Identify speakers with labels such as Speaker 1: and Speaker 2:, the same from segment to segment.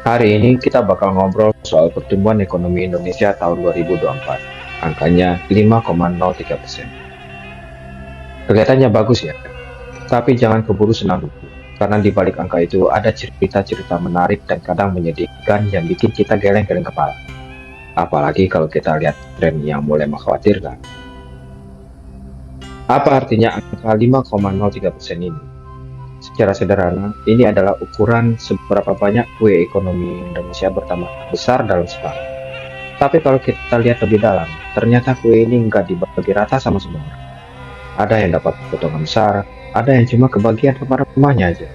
Speaker 1: Hari ini kita bakal ngobrol soal pertumbuhan ekonomi Indonesia tahun 2024. Angkanya 5,03%. Kelihatannya bagus ya, tapi jangan keburu senang dulu. Karena di balik angka itu ada cerita-cerita menarik dan kadang menyedihkan yang bikin kita geleng-geleng kepala. Apalagi kalau kita lihat tren yang mulai mengkhawatirkan. Apa artinya angka 5,03% ini? Secara sederhana, ini adalah ukuran seberapa banyak kue ekonomi Indonesia bertambah besar dalam setahun. Tapi kalau kita lihat lebih dalam, ternyata kue ini nggak dibagi rata sama semua orang. Ada yang dapat potongan besar, ada yang cuma kebagian remah-remahnya aja.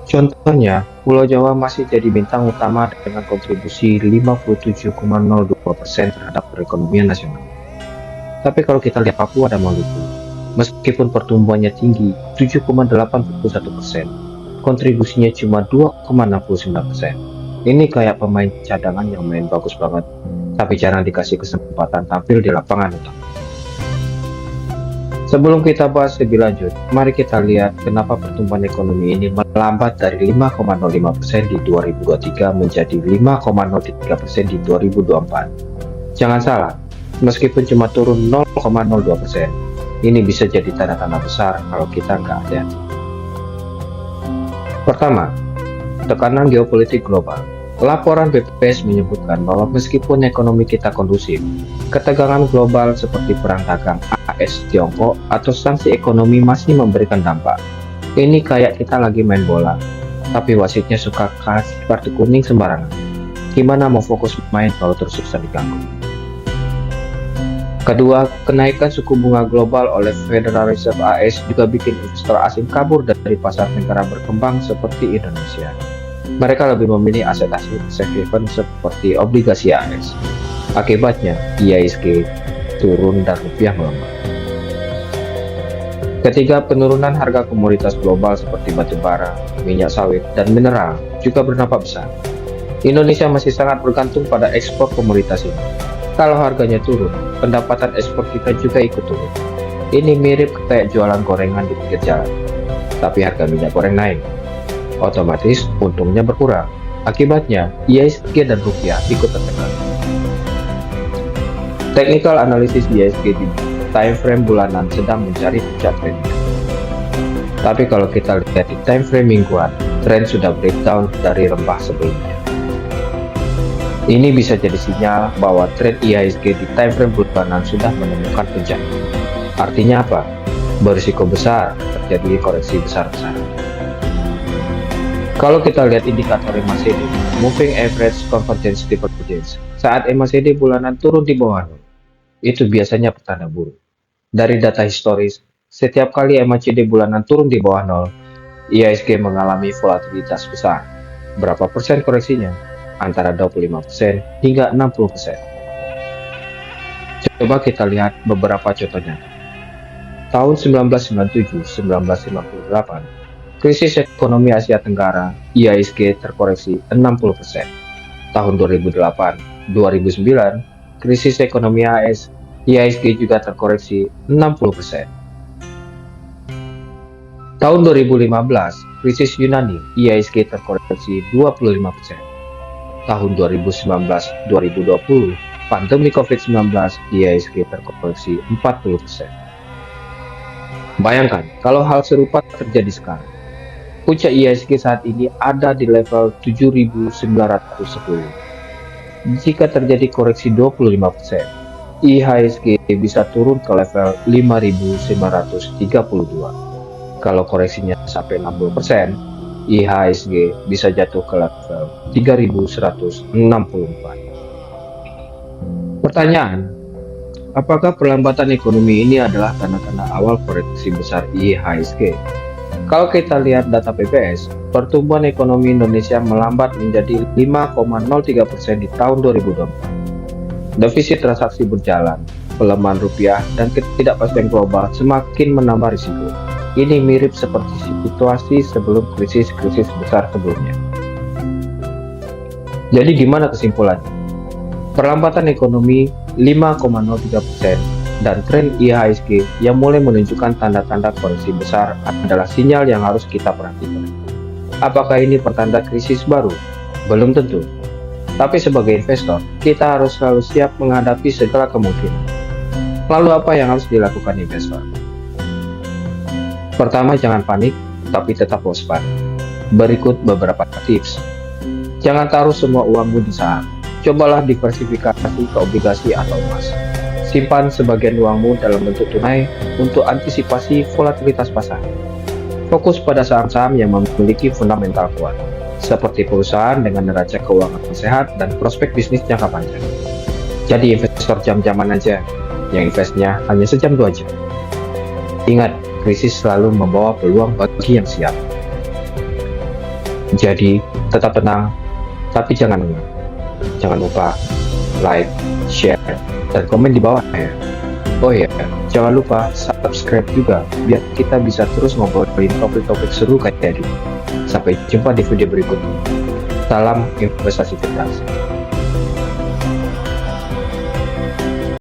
Speaker 1: Contohnya, Pulau Jawa masih jadi bintang utama dengan kontribusi 57,02% terhadap perekonomian nasional. Tapi kalau kita lihat Papua dan Maluku, meskipun pertumbuhannya tinggi 7,81%, kontribusinya cuma 2,69%. Ini kayak pemain cadangan yang main bagus banget, tapi jarang dikasih kesempatan tampil di lapangan utama. Sebelum kita bahas lebih lanjut, mari kita lihat kenapa pertumbuhan ekonomi ini melambat dari 5,05% di 2023 menjadi 5,03% di 2024. Jangan salah, meskipun cuma turun 0,02%, ini bisa jadi tanda-tanda besar kalau kita nggak hati-hati. Pertama, tekanan geopolitik global. Laporan BPS menyebutkan bahwa meskipun ekonomi kita kondusif, ketegangan global seperti perang dagang AS-Tiongkok atau sanksi ekonomi masih memberikan dampak. Ini kayak kita lagi main bola, tapi wasitnya suka kasih kartu kuning sembarangan. Gimana mau fokus main kalau terus-terusan diganggu? Kedua, kenaikan suku bunga global oleh Federal Reserve AS juga bikin investor asing kabur dari pasar negara berkembang seperti Indonesia. Mereka lebih memilih aset-aset safe haven seperti obligasi AS. Akibatnya, IHSG turun dan rupiah melemah. Ketiga, penurunan harga komoditas global seperti batu bara, minyak sawit, dan mineral juga berdampak besar. Indonesia masih sangat bergantung pada ekspor komoditas ini. Kalau harganya turun, pendapatan ekspor kita juga ikut turun. Ini mirip kayak jualan gorengan di pinggir jalan, tapi harga minyak goreng naik. Otomatis untungnya berkurang. Akibatnya, IHSG dan rupiah ikut tertekan. Technical analysis IHSG di time frame bulanan sedang mencari puncak tren. Tapi kalau kita lihat di time frame mingguan, tren sudah breakdown dari rembah sebelumnya. Ini bisa jadi sinyal bahwa tren IHSG di time frame bulanan sudah menemukan puncak. Artinya apa? Berisiko besar terjadi koreksi besar-besaran. Kalau kita lihat indikator MACD, Moving Average Convergence Divergence, saat MACD bulanan turun di bawah 0, itu biasanya pertanda buruk. Dari data historis, setiap kali MACD bulanan turun di bawah 0, IHSG mengalami volatilitas besar. Berapa persen koreksinya? Antara 25% hingga 60%. Coba kita lihat beberapa contohnya. Tahun 1997-1958, krisis ekonomi Asia Tenggara, IHSG terkoreksi 60%. Tahun 2008-2009, krisis ekonomi AS, IHSG juga terkoreksi 60%. Tahun 2015, krisis Yunani, IHSG terkoreksi 25%. Tahun 2019-2020, pandemi COVID-19, IHSG terkoreksi 40%. Bayangkan, kalau hal serupa terjadi sekarang. Puncak IHSG saat ini ada di level 7.910. Jika terjadi koreksi 25%, IHSG bisa turun ke level 5.932. Kalau koreksinya sampai 60%, IHSG bisa jatuh ke level 3.164. Pertanyaan, apakah perlambatan ekonomi ini adalah tanda-tanda awal koreksi besar IHSG? Kalau kita lihat data BPS, pertumbuhan ekonomi Indonesia melambat menjadi 5,03% di tahun 2024. Defisit transaksi berjalan, pelemahan rupiah, dan ketidakpastian global semakin menambah risiko. Ini mirip seperti situasi sebelum krisis-krisis besar sebelumnya. Jadi gimana kesimpulannya? Perlambatan ekonomi 5,03% dan tren IHSG yang mulai menunjukkan tanda-tanda koreksi besar adalah sinyal yang harus kita perhatikan. Apakah ini pertanda krisis baru? Belum tentu. Tapi sebagai investor, kita harus selalu siap menghadapi segala kemungkinan. Lalu apa yang harus dilakukan investor? Pertama, jangan panik, tapi tetap waspada. Berikut beberapa tips. Jangan taruh semua uangmu di saham. Cobalah diversifikasi ke obligasi atau emas. Simpan sebagian uangmu dalam bentuk tunai untuk antisipasi volatilitas pasar. Fokus pada saham-saham yang memiliki fundamental kuat, seperti perusahaan dengan neraca keuangan sehat dan prospek bisnis jangka panjang. Jadi investor jam-jaman aja, yang investnya hanya sejam 2 jam. Ingat, krisis selalu membawa peluang bagi yang siap. Jadi, tetap tenang, tapi jangan lengah. Jangan lupa like, share, dan komen di bawah ya. Oh iya, jangan lupa subscribe juga biar kita bisa terus ngobrolin topik-topik seru kayak tadi. Sampai jumpa di video berikutnya. Salam investasi cerdas.